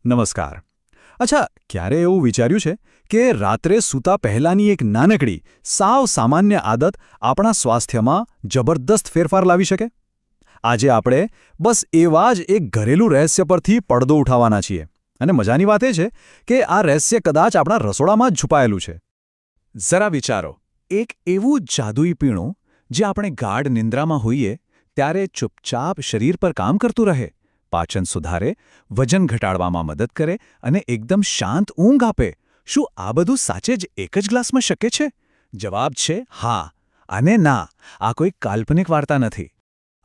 નમસ્કાર. અચ્છા, ક્યારે એવું વિચાર્યું છે કે રાત્રે સૂતા પહેલાંની એક નાનકડી, સાવ સામાન્ય આદત આપણા સ્વાસ્થ્યમાં જબરદસ્ત ફેરફાર લાવી શકે? આજે આપણે બસ એવા જ એક ઘરેલું રહસ્ય પરથી પડદો ઉઠાવવાના છીએ. અને મજાની વાત એ છે કે આ રહસ્ય કદાચ આપણા રસોડામાં જ છુપાયેલું છે. જરા વિચારો, એક એવું જાદુઈ પીણું જે આપણે ગાઢ નિંદ્રામાં હોઈએ ત્યારે ચૂપચાપ શરીર પર કામ કરતું રહે, પાચન સુધારે, વજન ઘટાડવામાં મદદ કરે અને એકદમ શાંત ઊંઘ આપે. શું આ બધું સાચે જ એક જ ગ્લાસમાં શક્ય છે? જવાબ છે હા અને ના. આ કોઈ કાલ્પનિક વાર્તા નથી.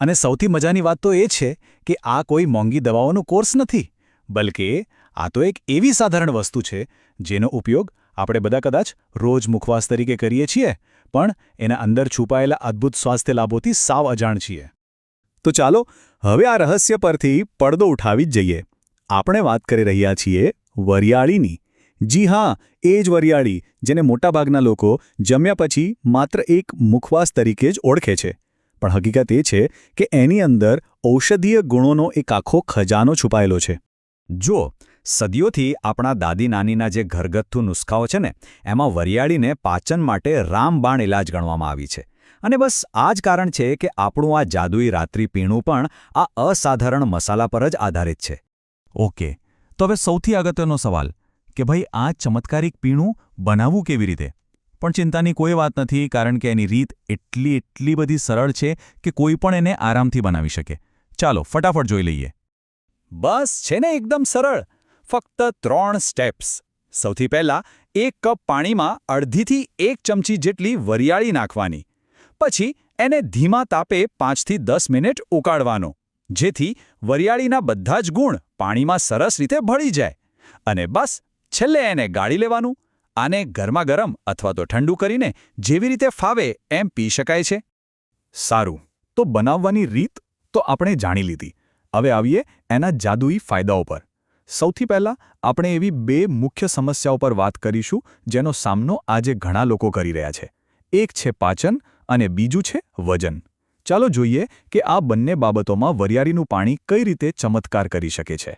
અને સૌથી મજાની વાત તો એ છે કે આ કોઈ મોંઘી દવાઓનો કોર્સ નથી, બલકે આ તો એક એવી સાધારણ વસ્તુ છે જેનો ઉપયોગ આપણે બધા કદાચ રોજ મુખવાસ તરીકે કરીએ છીએ, પણ એના અંદર છુપાયેલા અદ્ભુત સ્વાસ્થ્ય લાભોથી સાવ અજાણ છીએ. તો ચાલો હવે આ રહસ્ય પરથી પડદો ઉઠાવી જ જઈએ. આપણે વાત કરી રહ્યા છીએ વરિયાળીની. જી હા, એ જ વરિયાળી જેને મોટાભાગના લોકો જમ્યા પછી માત્ર એક મુખવાસ તરીકે જ ઓળખે છે. પણ હકીકત એ છે કે એની અંદર ઔષધીય ગુણોનો એક આખો ખજાનો છુપાયેલો છે. જો સદીઓથી આપણા દાદી નાનીના જે ઘરગથ્થુ નુસ્ખાઓ છે ને, એમાં વરિયાળીને પાચન માટે રામબાણ ઇલાજ ગણવામાં આવી છે. અને બસ આ જ કારણ છે કે આપણું આ જાદુઈ રાત્રિ પીણું પણ આ અસાધારણ મસાલા પર જ આધારિત છે. ઓકે, તો હવે સૌથી અગત્યનો સવાલ કે ભાઈ આ ચમત્કારિક પીણું બનાવવું કેવી રીતે? પણ ચિંતાની કોઈ વાત નથી, કારણ કે એની રીત એટલી બધી સરળ છે કે કોઈ પણ એને આરામથી બનાવી શકે. ચાલો ફટાફટ જોઈ લઈએ. બસ છે ને, એકદમ સરળ. ફક્ત 3 સ્ટેપ્સ. સૌથી પહેલાં 1 કપ પાણીમાં અડધીથી 1 ચમચી જેટલી વરિયાળી નાખવાની. પછી એને ધીમા તાપે 5 થી 10 મિનિટ ઉકાળવાનો, જેથી વરિયાળીના બધા જ ગુણ પાણીમાં સરસ રીતે ભળી જાય. અને બસ છેલ્લે એને ગાળી લેવાનું. આને ગરમાગરમ અથવા તો ઠંડુ કરીને જેવી રીતે ફાવે એમ પી શકાય છે. સારું, તો બનાવવાની રીત તો આપણે જાણી લીધી. હવે આવીએ એના જાદુઈ ફાયદાઓ પર. સૌથી પહેલાં આપણે એવી 2 મુખ્ય સમસ્યાઓ પર વાત કરીશું જેનો સામનો આજે ઘણા લોકો કરી રહ્યા છે. એક છે પાચન અને બીજું છે વજન. ચાલો જોઈએ કે આ બંને બાબતોમાં વરિયાળીનું પાણી કઈ રીતે ચમત્કાર કરી શકે છે.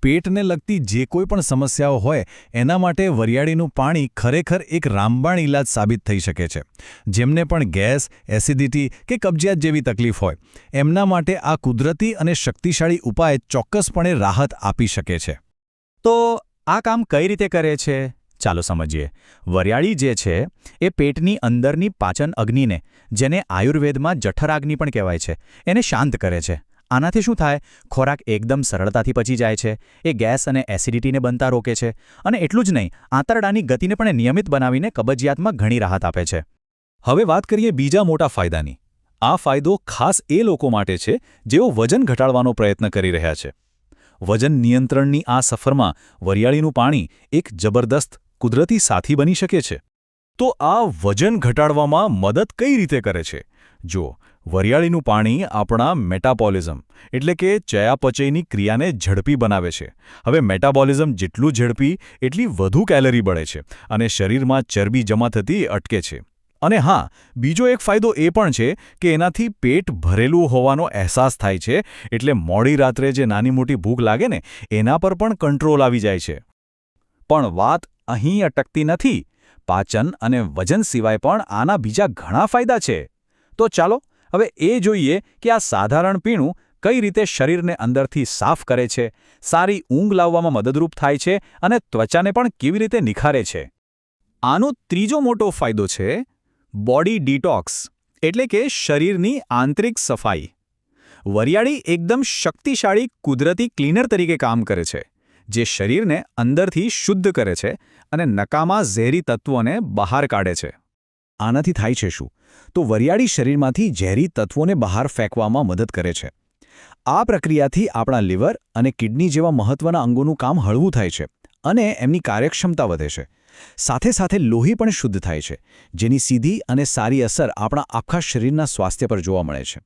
પેટને લગતી જે કોઈ પણ સમસ્યાઓ હોય એના માટે વરિયાળીનું પાણી ખરેખર એક રામબાણ ઇલાજ સાબિત થઈ શકે છે. જેમને પણ ગેસ, એસિડિટી કે કબજિયાત જેવી તકલીફ હોય, એમના માટે આ કુદરતી અને શક્તિશાળી ઉપાય ચોક્કસપણે રાહત આપી શકે છે. તો આ કામ કઈ રીતે કરે છે? ચાલો સમજીએ. વરિયાળી જે છે એ પેટની અંદરની પાચન અગ્નિને, જેને આયુર્વેદમાં જઠરાગ્નિ પણ કહેવાય છે, એને શાંત કરે છે. આનાથી શું થાય? ખોરાક એકદમ સરળતાથી પચી જાય છે, એ ગેસ અને એસિડિટીને બનતા રોકે છે, અને એટલું જ નહીં, આંતરડાની ગતિને પણ નિયમિત બનાવીને કબજિયાતમાં ઘણી રાહત આપે છે. હવે વાત કરીએ બીજા મોટા ફાયદાની. આ ફાયદો ખાસ એ લોકો માટે છે જેઓ વજન ઘટાડવાનો પ્રયત્ન કરી રહ્યા છે. વજન નિયંત્રણની આ સફરમાં વરિયાળીનું પાણી એક જબરદસ્ત કુદરતી સાથી બની શકે છે. તો આ વજન ઘટાડવામાં મદદ કઈ રીતે કરે છે? જો વરિયાળીનું પાણી આપણા મેટાબોલિઝમ એટલે કે ચયાપચયની ક્રિયાને ઝડપી બનાવે છે. હવે મેટાબોલિઝમ જેટલું ઝડપી એટલી વધુ કેલરી બળે છે અને શરીરમાં ચરબી જમા થતી અટકે છે. અને હા, બીજો એક ફાયદો એ પણ છે કે એનાથી પેટ ભરેલું હોવાનો અહેસાસ થાય છે, એટલે મોડી રાત્રે જે નાની મોટી ભૂખ લાગે ને, એના પર પણ કંટ્રોલ આવી જાય છે. પણ વાત અહીં અટકતી નથી. પાચન અને વજન સિવાય પણ આના બીજા ઘણા ફાયદા છે. તો ચાલો હવે એ જોઈએ કે આ સાધારણ પીણું કઈ રીતે શરીરને અંદરથી સાફ કરે છે, સારી ઊંઘ લાવવામાં મદદરૂપ થાય છે અને ત્વચાને પણ કેવી રીતે નિખારે છે. આનો ત્રીજો મોટો ફાયદો છે બોડી ડિટોક્સ, એટલે કે શરીરની આંતરિક સફાઈ. વરિયાળી એકદમ શક્તિશાળી કુદરતી ક્લીનર તરીકે કામ કરે છે, જે શરીરને અંદરથી શુદ્ધ કરે છે અને નકામા ઝેરી તત્વોને બહાર કાઢે છે. આનાથી થાય છે શું? તો વરિયાળી શરીરમાંથી ઝેરી તત્વોને બહાર ફેંકવામાં મદદ કરે છે. આ પ્રક્રિયાથી આપણા લીવર અને કિડની જેવા મહત્વના અંગોનું કામ હળવું થાય છે અને એમની કાર્યક્ષમતા વધે છે. સાથે સાથે લોહી પણ શુદ્ધ થાય છે, જેની સીધી અને સારી અસર આપણા આખા શરીરના સ્વાસ્થ્ય પર જોવા મળે છે.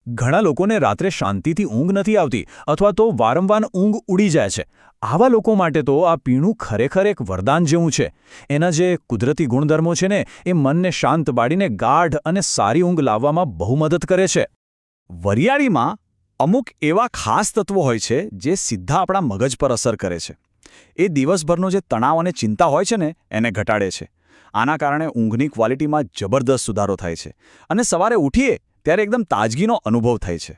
ઘણા લોકોને રાત્રે શાંતિથી ઊંઘ નથી આવતી અથવા તો વારંવાર ઊંઘ ઉડી જાય છે. આવા લોકો માટે તો આ પીણું ખરેખર એક વરદાન જેવું છે. એના જે કુદરતી ગુણધર્મો છે ને, એ મનને શાંત પાડીને ગાઢ અને સારી ઊંઘ લાવવામાં બહુ મદદ કરે છે. વરિયાળીમાં અમુક એવા ખાસ તત્વો હોય છે જે સીધા આપણા મગજ પર અસર કરે છે. એ દિવસભરનો જે તણાવ અને ચિંતા હોય છે ને એને ઘટાડે છે. આના કારણે ઊંઘની ક્વોલિટીમાં જબરદસ્ત સુધારો થાય છે અને સવારે ઉઠીએ ત્યારે એકદમ તાજગીનો અનુભવ થાય છે.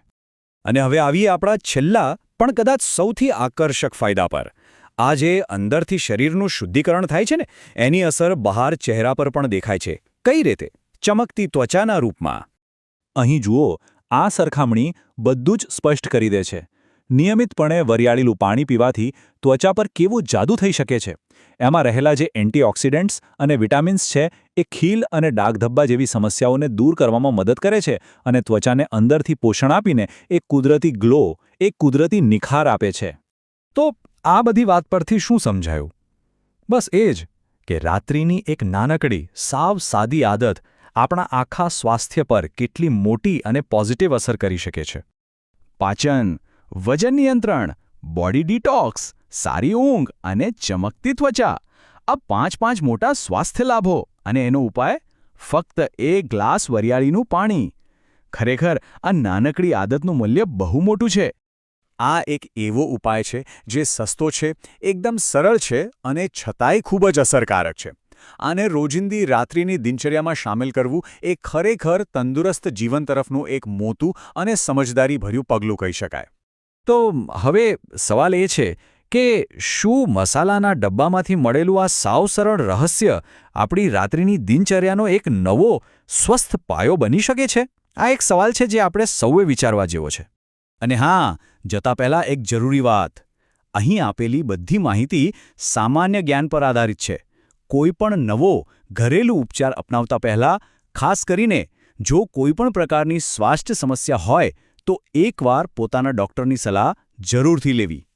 અને હવે આવીએ આપણા છેલ્લા પણ કદાચ સૌથી આકર્ષક ફાયદા પર. આ જે અંદરથી શરીરનું શુદ્ધિકરણ થાય છે ને એની અસર બહાર ચહેરા પર પણ દેખાય છે. કઈ રીતે? ચમકતી ત્વચાના રૂપમાં. અહીં જુઓ, આ સરખામણી બધું જ સ્પષ્ટ કરી દે છે. નિયમિતપણે વરિયાળીનું પાણી પીવાથી ત્વચા પર કેવું જાદુ થઈ શકે છે. એમાં રહેલા જે એન્ટીઓક્સિડન્ટ્સ અને વિટામિન્સ છે એ ખીલ અને ડાઘ ધબ્બા જેવી સમસ્યાઓને દૂર કરવામાં મદદ કરે છે અને ત્વચાને અંદરથી પોષણ આપીને એક કુદરતી ગ્લો, એક કુદરતી નિખાર આપે છે. તો આ બધી વાત પરથી શું સમજાયું? બસ એ જ કે રાત્રિની એક નાનકડી, સાવ સાદી આદત આપણા આખા સ્વાસ્થ્ય પર કેટલી મોટી અને પોઝિટિવ અસર કરી શકે છે. પાચન, વજન નિયંત્રણ, બોડી ડિટોક્સ, સારી ઊંઘ અને ચમકતી ત્વચા, આ 5 મોટા સ્વાસ્થ્ય લાભો, અને એનો ઉપાય ફક્ત એક ગ્લાસ વરિયાળીનું પાણી. ખરેખર આ નાનકડી આદતનું મૂલ્ય બહુ મોટું છે. આ એક એવો ઉપાય છે જે સસ્તો છે, એકદમ સરળ છે અને છતાંય ખૂબ જ અસરકારક છે. આને રોજિંદી રાત્રિની દિનચર્યામાં શામેલ કરવું એ ખરેખર તંદુરસ્ત જીવન તરફનું એક મોટું અને સમજદારીભર્યું પગલું કહી શકાય. તો હવે સવાલ એ છે કે શું મસાલાના ડબ્બામાંથી મળેલું આ સાવ સરળ રહસ્ય આપણી રાત્રિની દિનચર્યાનો એક નવો, સ્વસ્થ પાયો બની શકે છે? આ એક સવાલ છે જે આપણે સૌએ વિચારવા જેવો છે. અને હા, જતા પહેલાં એક જરૂરી વાત. અહીં આપેલી બધી માહિતી સામાન્ય જ્ઞાન પર આધારિત છે. કોઈ પણ નવો ઘરેલું ઉપચાર અપનાવતા પહેલાં, ખાસ કરીને જો કોઈ પણ પ્રકારની સ્વાસ્થ્ય સમસ્યા હોય તો એકવાર પોતાના ડૉક્ટરની સલાહ જરૂરથી લેવી.